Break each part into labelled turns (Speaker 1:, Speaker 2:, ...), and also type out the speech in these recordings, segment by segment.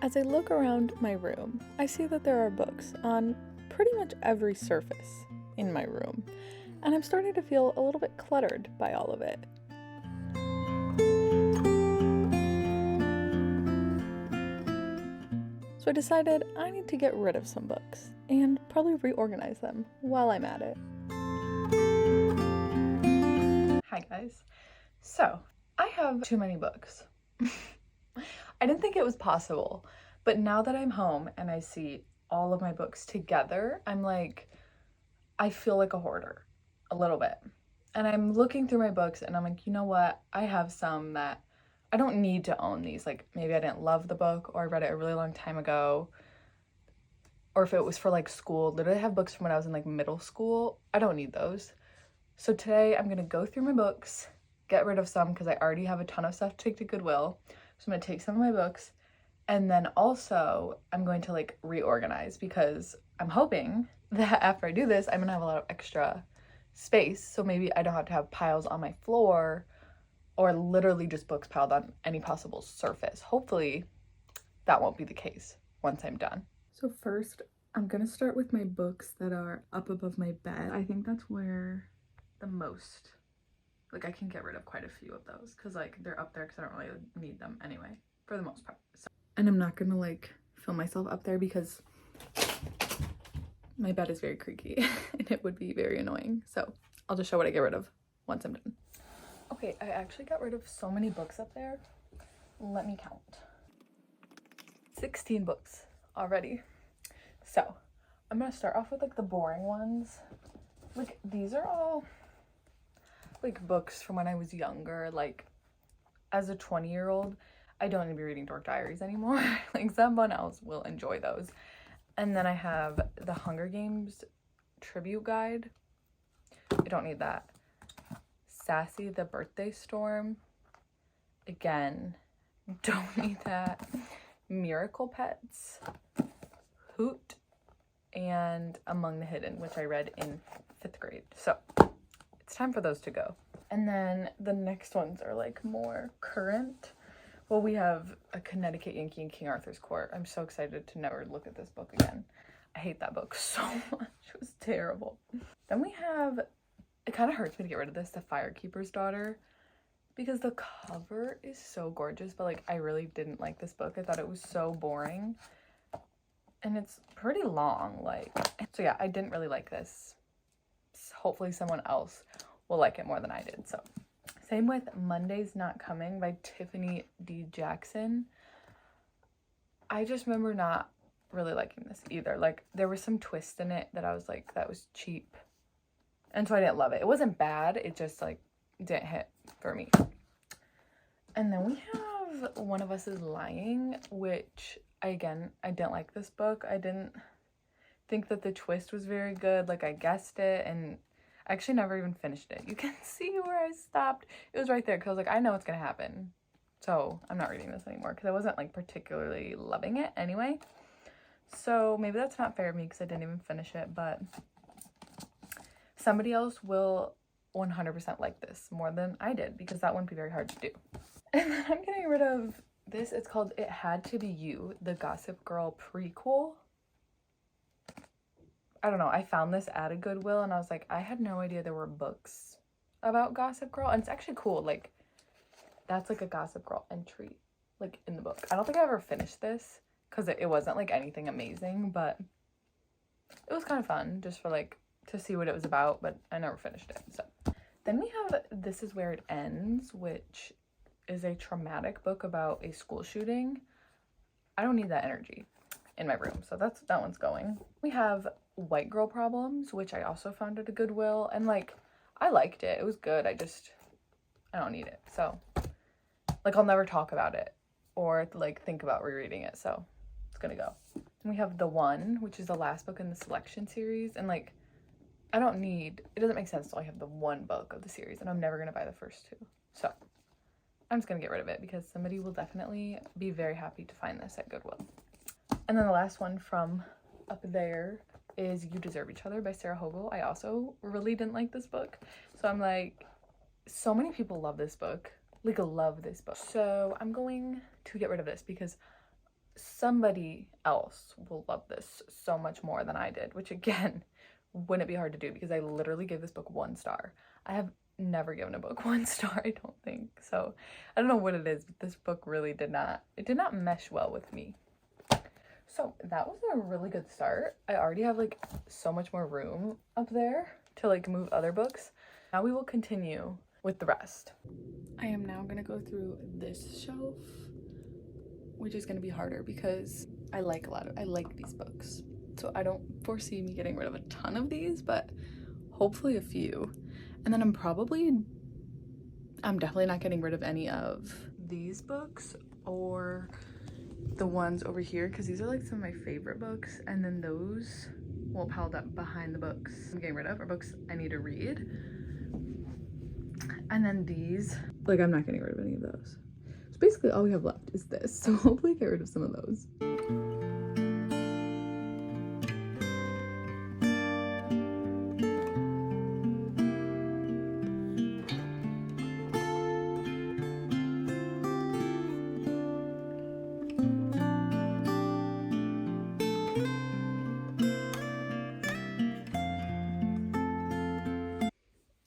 Speaker 1: As I look around my room, I see that there are books on pretty much every surface in my room, and I'm starting to feel a little bit cluttered by all of it. So I decided I need to get rid of some books and probably reorganize them while I'm at it. Hi guys. So, I have too many books. I didn't think it was possible, but now that I'm home and I see all of my books together, I feel like a hoarder a little bit. And I'm looking through my books and I'm like, you know what? I have some that I don't need to own these. Like maybe I didn't love the book or I read it a really long time ago. Or if it was for like school, literally I have books from when I was in like middle school. I don't need those. So today I'm gonna go through my books, get rid of some because I already have a ton of stuff to take to Goodwill. So I'm gonna take some of my books and then also I'm going to like reorganize because I'm hoping that after I do this, I'm gonna have a lot of extra space. So maybe I don't have to have piles on my floor or literally just books piled on any possible surface. Hopefully that won't be the case once I'm done. So first, I'm gonna start with my books that are up above my bed. I think that's where the most, like I can get rid of quite a few of those because like they're up there because I don't really need them anyway, for the most part. So, and I'm not gonna like film myself up there because my bed is very creaky and it would be very annoying. So I'll just show what I get rid of once I'm done. Okay, I actually got rid of so many books up there. Let me count. 16 books already. So I'm gonna start off with like the boring ones. Like these are all like books from when I was younger. Like as a 20-year-old, I don't need to be reading Dork Diaries anymore. Like someone else will enjoy those. And then I have the Hunger Games tribute guide. I don't need that. Sassy the Birthday Storm. Again, don't need that. Miracle Pets, Hoot, and Among the Hidden, which I read in 5th grade. So it's time for those to go. And then the next ones are like more current. Well, we have A Connecticut Yankee in King Arthur's Court. I'm so excited to never look at this book again. I hate that book so much. It was terrible. Then we have, it kind of hurts me to get rid of this, The Firekeeper's Daughter, because the cover is so gorgeous, but like I really didn't like this book. I thought it was so boring. And it's pretty long, like, so yeah, I didn't really like this. Hopefully someone else will like it more than I did. So same with Monday's Not Coming by Tiffany D. Jackson. I just remember not really liking this either. Like there was some twist in it that I was like, that was cheap. And so I didn't love it. It wasn't bad. It just like didn't hit for me. And then we have One of Us is Lying, which I didn't like this book. I didn't think that the twist was very good. Like I guessed it and I actually never even finished it. You can see where I stopped. It was right there because I was like, I know what's gonna happen. So I'm not reading this anymore because I wasn't like particularly loving it anyway. So maybe that's not fair of me because I didn't even finish it, but somebody else will 100% like this more than I did because that wouldn't be very hard to do. And then I'm getting rid of this. It's called It Had to Be You, the Gossip Girl prequel. I don't know. I found this at a Goodwill and I was like, I had no idea there were books about Gossip Girl. And it's actually cool. Like, that's like a Gossip Girl entry, like in the book. I don't think I ever finished this because it wasn't like anything amazing, but it was kind of fun just for like to see what it was about, but I never finished it. So then we have This Is Where It Ends, which is a traumatic book about a school shooting. I don't need that energy in my room, so that one's going. We have White Girl Problems, which I also found at a Goodwill, and like I liked it. It was good. I don't need it. So like I'll never talk about it or like think about rereading it, so it's gonna go. And we have The One, which is the last book in the Selection series, and like it doesn't make sense to only have the one book of the series, and I'm never gonna buy the first two. So I'm just gonna get rid of it because somebody will definitely be very happy to find this at Goodwill. And then the last one from up there is You Deserve Each Other by Sarah Hogel. I also really didn't like this book. So I'm like, so many people love this book. Like, love this book. So I'm going to get rid of this because somebody else will love this so much more than I did, which again, wouldn't be hard to do because I literally gave this book 1 star. I have never given a book 1 star, I don't think. So I don't know what it is, but this book really did not mesh well with me. So that was a really good start. I already have like so much more room up there to like move other books. Now we will continue with the rest. I am now gonna go through this shelf, which is gonna be harder because I like these books. So I don't foresee me getting rid of a ton of these, but hopefully a few. And then I'm definitely not getting rid of any of these books or the ones over here, because these are like some of my favorite books. And then those, well, piled up behind the books I'm getting rid of are books I need to read. And then these, like, I'm not getting rid of any of those. So basically all we have left is this. So hopefully get rid of some of those.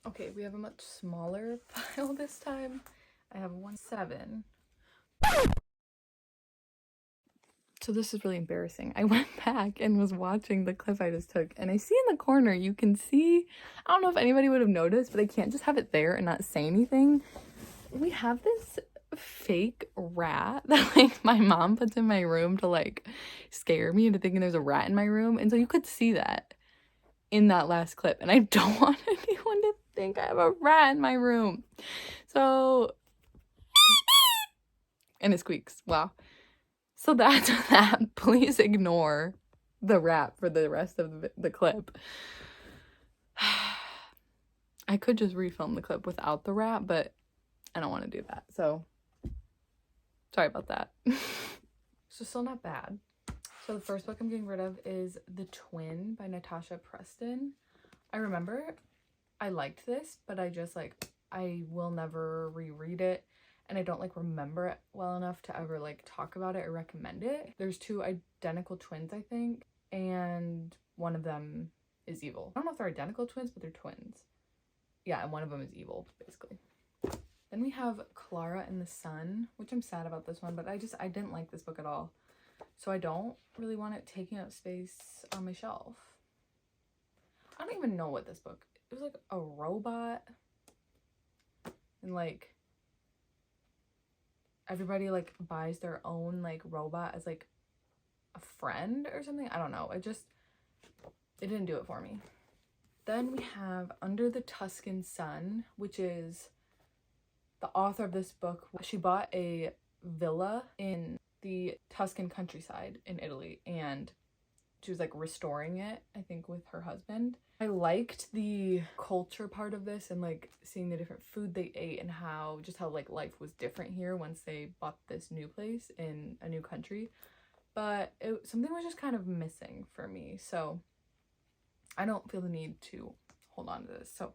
Speaker 1: Okay, we have a much smaller pile this time. I have 7. So this is really embarrassing. I went back and was watching the clip I just took, and I see in the corner, you can see, I don't know if anybody would have noticed, but I can't just have it there and not say anything. We have this fake rat that like my mom puts in my room to like scare me into thinking there's a rat in my room. And so you could see that in that last clip, and I don't want anyone to think I have a rat in my room. So, and it squeaks. Wow. So that's that. Please ignore the rat for the rest of the clip. I could just refilm the clip without the rat, but I don't want to do that. So sorry about that. So still not bad. So the first book I'm getting rid of is The Twin by Natasha Preston. I remember I liked this, but I will never reread it. And I don't like remember it well enough to ever like talk about it or recommend it. There's 2 identical twins, I think, and one of them is evil. I don't know if they're identical twins, but they're twins. Yeah, and one of them is evil, basically. Then we have Clara and the Sun, which I'm sad about this one, but I didn't like this book at all. So I don't really want it taking up space on my shelf. I don't even know what this book, it was like a robot, and like everybody like buys their own like robot as like a friend or something. I don't know. It didn't do it for me. Then we have Under the Tuscan Sun, which is the author of this book. She bought a villa in the Tuscan countryside in Italy, and she was like restoring it, I think, with her husband. I liked the culture part of this and like seeing the different food they ate and how like life was different here once they bought this new place in a new country. But something was just kind of missing for me. So I don't feel the need to hold on to this. So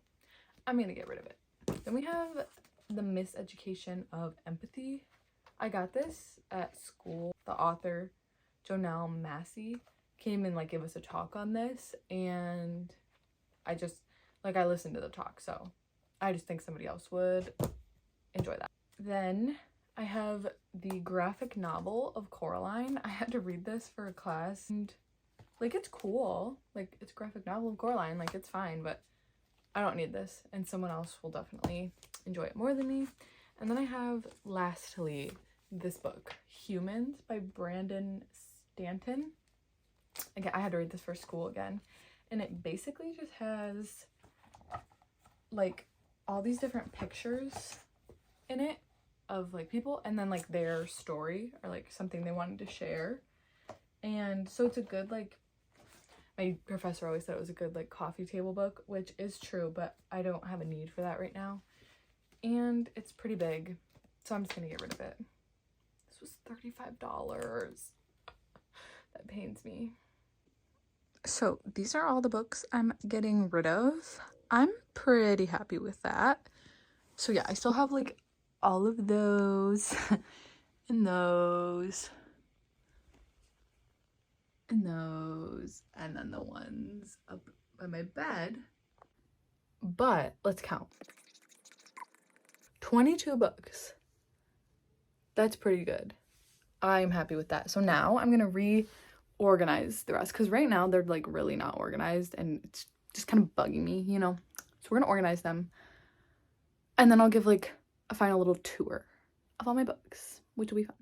Speaker 1: I'm gonna get rid of it. Then we have The Miseducation of Empathy. I got this at school. The author, Jonelle Massey, came and like give us a talk on this, and I listened to the talk, so I just think somebody else would enjoy that. Then I have the graphic novel of Coraline. I had to read this for a class, and like it's cool, like it's a graphic novel of Coraline, like it's fine, but I don't need this, and someone else will definitely enjoy it more than me. And then I have lastly this book, Humans by Brandon Stanton. Again, I had to read this for school again, and it basically just has like all these different pictures in it of like people, and then like their story or like something they wanted to share. And so it's a good, like, my professor always said it was a good like coffee table book, which is true, but I don't have a need for that right now. And it's pretty big, so I'm just gonna get rid of it. This was $35. That pains me. So these are all the books I'm getting rid of. I'm pretty happy with that. So yeah, I still have like all of those and those. and those, and then the ones up by my bed. But let's count. 22 books. That's pretty good. I'm happy with that. So now I'm gonna reorganize the rest, because right now they're like really not organized and it's just kind of bugging me, you know? So we're gonna organize them, and then I'll give like a final little tour of all my books, which will be fun.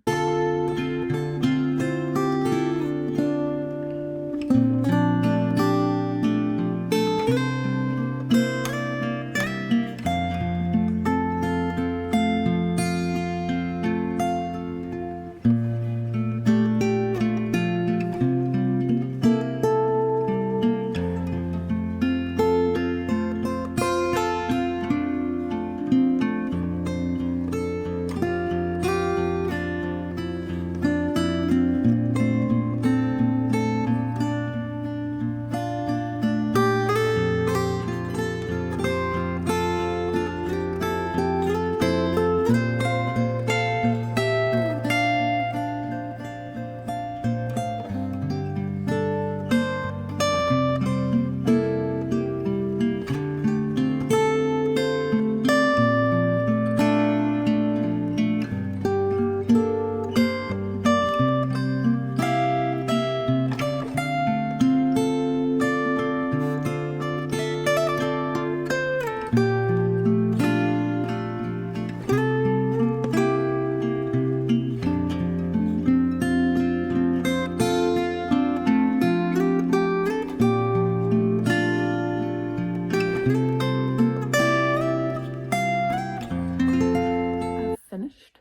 Speaker 1: Finished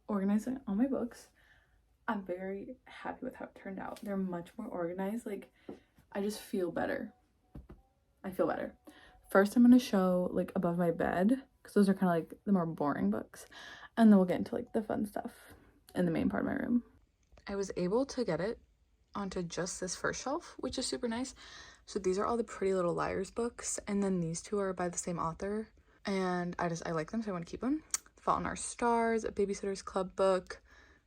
Speaker 1: organizing all my books. I'm very happy with how it turned out. They're much more organized. Like, I just feel better. I feel better. First, I'm going to show like above my bed, because those are kind of like the more boring books. And then we'll get into like the fun stuff in the main part of my room. I was able to get it onto just this first shelf, which is super nice. So these are all the Pretty Little Liars books. And then these two are by the same author. And I like them, so I want to keep them. Fault in Our Stars, a Babysitter's Club book,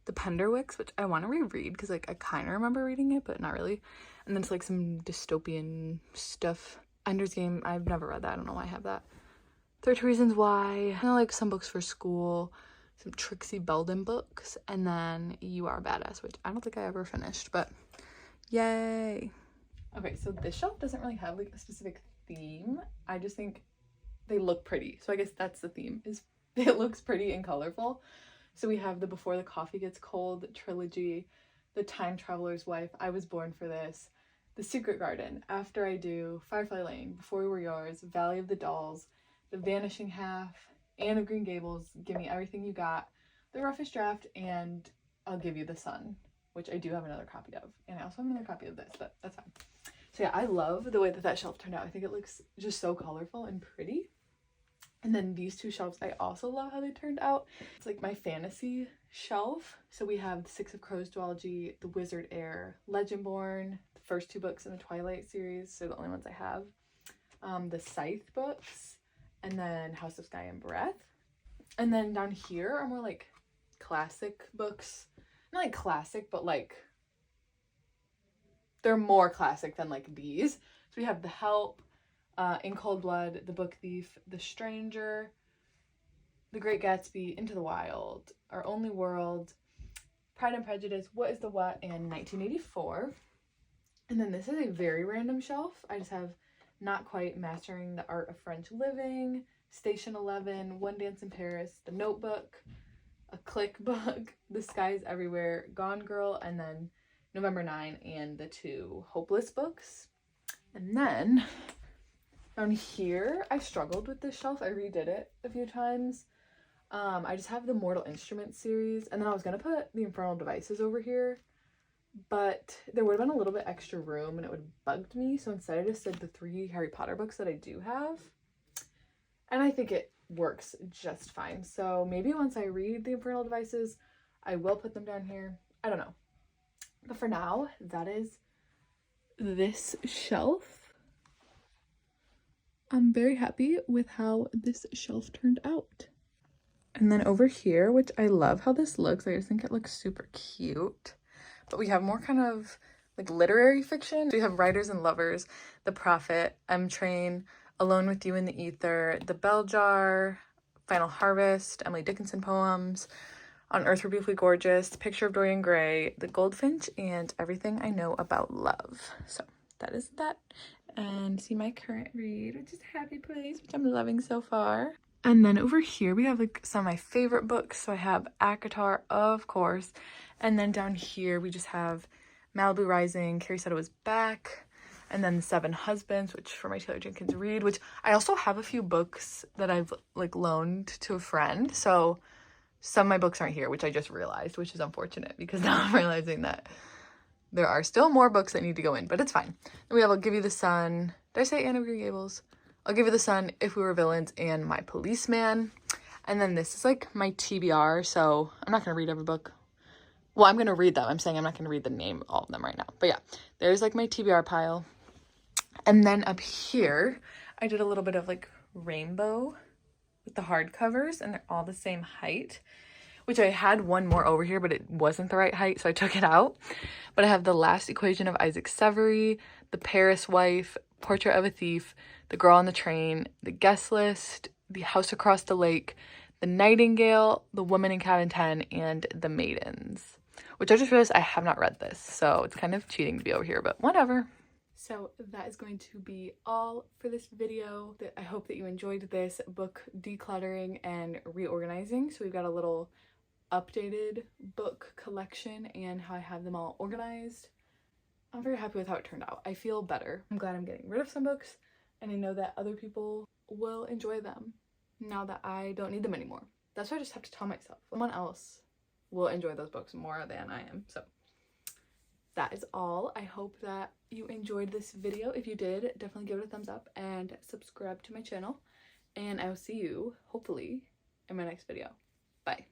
Speaker 1: The Penderwicks, which I want to reread because like I kind of remember reading it, but not really. And then it's like some dystopian stuff. Ender's Game, I've never read that. I don't know why I have that. 30 Reasons Why. And like some books for school, some Trixie Belden books, and then You Are Badass, which I don't think I ever finished, but yay. Okay, so this shelf doesn't really have like a specific theme. I just think they look pretty. So I guess that's the theme, is it looks pretty and colorful. So we have the Before the Coffee Gets Cold trilogy, The Time Traveler's Wife, I Was Born for This, The Secret Garden, After I Do, Firefly Lane, Before We Were Yours, Valley of the Dolls, The Vanishing Half, Anne of Green Gables, Give Me Everything You Got, The Roughest Draft, and I'll Give You the Sun, which I do have another copy of. And I also have another copy of this, but that's fine. So yeah, I love the way that shelf turned out. I think it looks just so colorful and pretty. And then these two shelves, I also love how they turned out. It's like my fantasy shelf. So we have the Six of Crows duology, The Wizard Heir, Legendborn, the first two books in the Twilight series, so the only ones I have. The Scythe books, and then House of Sky and Breath. And then down here are more like classic books. Not like classic, but like they're more classic than like these. So we have The Help, In Cold Blood, The Book Thief, The Stranger, The Great Gatsby, Into the Wild, Our Only World, Pride and Prejudice, What is the What, and 1984. And then this is a very random shelf. I just have Not Quite, Mastering the Art of French Living, Station 11, One Dance in Paris, The Notebook, A Click Book, The Skies Everywhere, Gone Girl, and then November 9 and the two Hopeless books. And then down here, I struggled with this shelf. I redid it a few times. I just have the Mortal Instruments series, and then I was going to put the Infernal Devices over here, but there would have been a little bit extra room and it would have bugged me, so instead I just did the 3 Harry Potter books that I do have, and I think it works just fine. So maybe once I read the Infernal Devices, I will put them down here. I don't know. But for now, that is this shelf. I'm very happy with how this shelf turned out. And then over here, which I love how this looks, I just think it looks super cute. But we have more kind of like literary fiction. So you have Writers and Lovers, The Prophet, M Train, Alone with You in the Ether, The Bell Jar, Final Harvest, Emily Dickinson poems, On Earth We're Beautifully Gorgeous, Picture of Dorian Gray, The Goldfinch, and Everything I Know About Love. So that is that. And see my current read, which is Happy Place, which I'm loving so far. And then over here we have like some of my favorite books. So I have ACOTAR, of course. And then down here we just have Malibu Rising, Carrie Said It Was Back, and then The Seven Husbands, which for my Taylor Jenkins read, which I also have a few books that I've like loaned to a friend. So some of my books aren't here, which I just realized, which is unfortunate because now I'm realizing that there are still more books that need to go in, but it's fine. Then we have I'll Give You the Sun. Did I say Anne of Green Gables? I'll Give You the Sun, If We Were Villains, and My Policeman. And then this is like my TBR, so I'm not going to read every book. Well, I'm going to read them. I'm saying I'm not going to read the name of all of them right now. But yeah, there's like my TBR pile. And then up here, I did a little bit of like rainbow with the hardcovers, and they're all the same height, which I had one more over here, but it wasn't the right height, so I took it out. But I have The Last Equation of Isaac Severy, The Paris Wife, Portrait of a Thief, The Girl on the Train, The Guest List, The House Across the Lake, The Nightingale, The Woman in Cabin 10, and The Maidens, which I just realized I have not read this, so it's kind of cheating to be over here, but whatever. So that is going to be all for this video. I hope that you enjoyed this book decluttering and reorganizing. So we've got a little updated book collection and how I have them all organized. I'm very happy with how it turned out. I feel better. I'm glad I'm getting rid of some books, and I know that other people will enjoy them now that I don't need them anymore. That's what I just have to tell myself. Someone else will enjoy those books more than I am. So that is all. I hope that you enjoyed this video. If you did, definitely give it a thumbs up and subscribe to my channel. And I will see you, hopefully, in my next video. Bye.